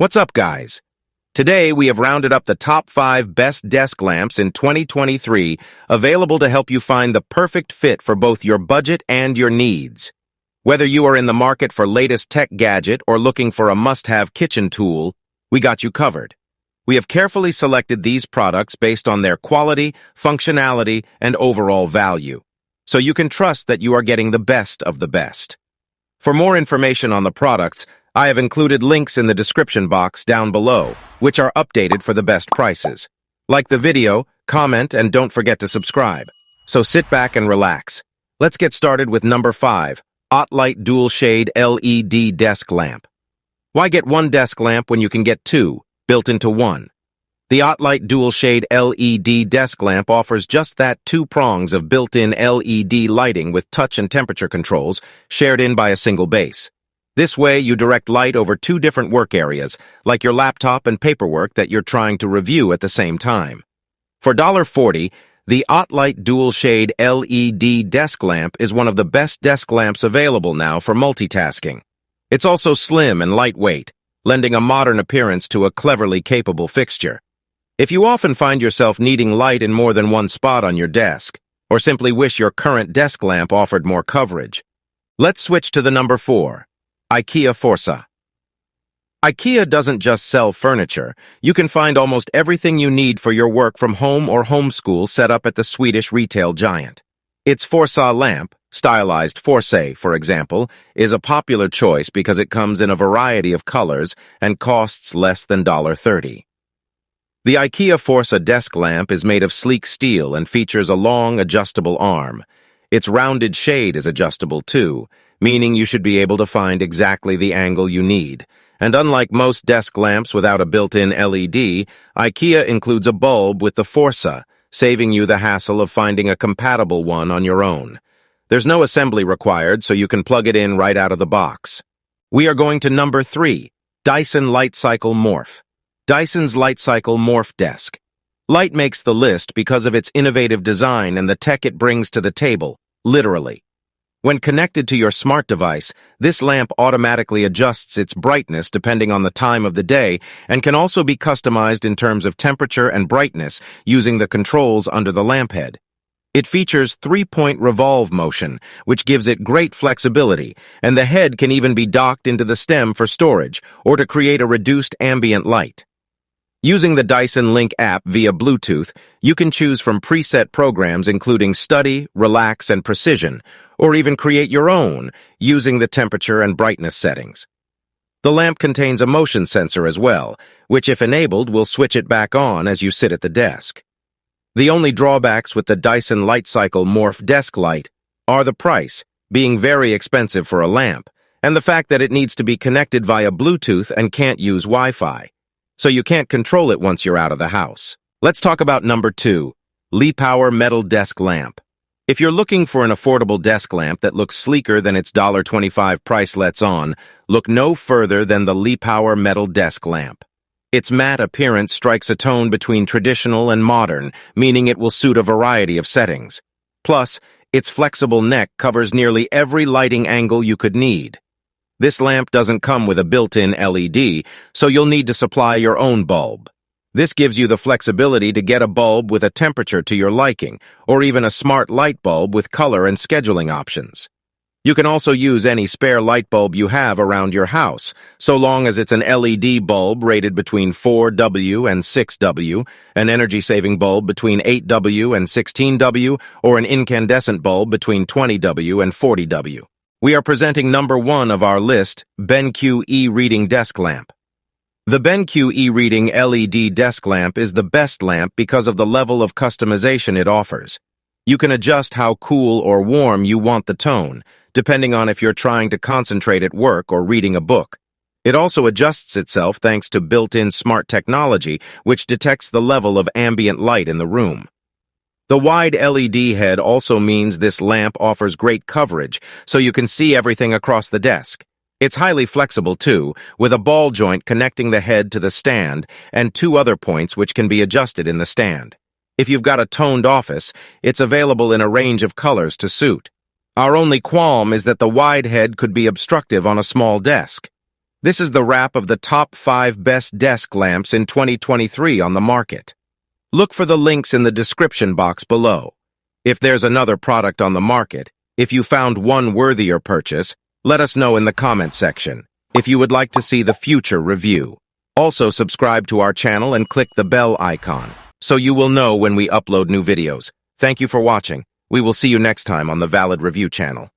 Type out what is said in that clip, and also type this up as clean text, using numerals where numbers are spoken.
What's up, guys? Today, we have rounded up the top 5 best desk lamps in 2023, available to help you find the perfect fit for both your budget and your needs. Whether you are in the market for latest tech gadget or looking for a must-have kitchen tool, we got you covered. We have carefully selected these products based on their quality, functionality, and overall value, so you can trust that you are getting the best of the best. For more information on the products, I have included links in the description box down below, which are updated for the best prices. Like the video, comment, and don't forget to subscribe. So sit back and relax. Let's get started with number 5, OttLite Dual Shade LED Desk Lamp. Why get one desk lamp when you can get two, built into one? The OttLite Dual Shade LED Desk Lamp offers just that, 2 prongs of built-in LED lighting with touch and temperature controls, shared in by a single base. This way, you direct light over 2 different work areas, like your laptop and paperwork that you're trying to review at the same time. For $40, the OttLite Dual Shade LED Desk Lamp is one of the best desk lamps available now for multitasking. It's also slim and lightweight, lending a modern appearance to a cleverly capable fixture. If you often find yourself needing light in more than one spot on your desk, or simply wish your current desk lamp offered more coverage, let's switch to the number 4. Ikea Forsa. Ikea doesn't just sell furniture. You can find almost everything you need for your work from home or homeschool set up at the Swedish retail giant. Its Forsa lamp, stylized Forse, for example, is a popular choice because it comes in a variety of colors and costs less than $30. The Ikea Forsa desk lamp is made of sleek steel and features a long, adjustable arm. Its rounded shade is adjustable too, meaning you should be able to find exactly the angle you need. And unlike most desk lamps without a built-in LED, IKEA includes a bulb with the Forsa, saving you the hassle of finding a compatible one on your own. There's no assembly required, so you can plug it in right out of the box. We are going to number 3, Dyson Lightcycle Morph. Dyson's Lightcycle Morph Desk. Light makes the list because of its innovative design and the tech it brings to the table, literally. When connected to your smart device, this lamp automatically adjusts its brightness depending on the time of the day and can also be customized in terms of temperature and brightness using the controls under the lamp head. It features 3-point revolve motion, which gives it great flexibility, and the head can even be docked into the stem for storage or to create a reduced ambient light. Using the Dyson Link app via Bluetooth, you can choose from preset programs including Study, Relax, and Precision, or even create your own using the temperature and brightness settings. The lamp contains a motion sensor as well, which if enabled will switch it back on as you sit at the desk. The only drawbacks with the Dyson Lightcycle Morph Desk Light are the price, being very expensive for a lamp, and the fact that it needs to be connected via Bluetooth and can't use Wi-Fi, so you can't control it once you're out of the house. Let's talk about number 2, Lepower Metal Desk Lamp. If you're looking for an affordable desk lamp that looks sleeker than its $25 price lets on, look no further than the Lepower Metal Desk Lamp. Its matte appearance strikes a tone between traditional and modern, meaning it will suit a variety of settings. Plus, its flexible neck covers nearly every lighting angle you could need. This lamp doesn't come with a built-in LED, so you'll need to supply your own bulb. This gives you the flexibility to get a bulb with a temperature to your liking, or even a smart light bulb with color and scheduling options. You can also use any spare light bulb you have around your house, so long as it's an LED bulb rated between 4W and 6W, an energy-saving bulb between 8W and 16W, or an incandescent bulb between 20W and 40W. We are presenting number 1 of our list, BenQ E-Reading Desk Lamp. The BenQ E-Reading LED desk lamp is the best lamp because of the level of customization it offers. You can adjust how cool or warm you want the tone, depending on if you're trying to concentrate at work or reading a book. It also adjusts itself thanks to built-in smart technology, which detects the level of ambient light in the room. The wide LED head also means this lamp offers great coverage, so you can see everything across the desk. It's highly flexible too, with a ball joint connecting the head to the stand and 2 other points which can be adjusted in the stand. If you've got a toned office, it's available in a range of colors to suit. Our only qualm is that the wide head could be obstructive on a small desk. This is the wrap of the top 5 best desk lamps in 2023 on the market. Look for the links in the description box below. If there's another product on the market, if you found one worthier purchase, let us know in the comment section. If you would like to see the future review, also subscribe to our channel and click the bell icon, so you will know when we upload new videos. Thank you for watching. We will see you next time on the Valid Review channel.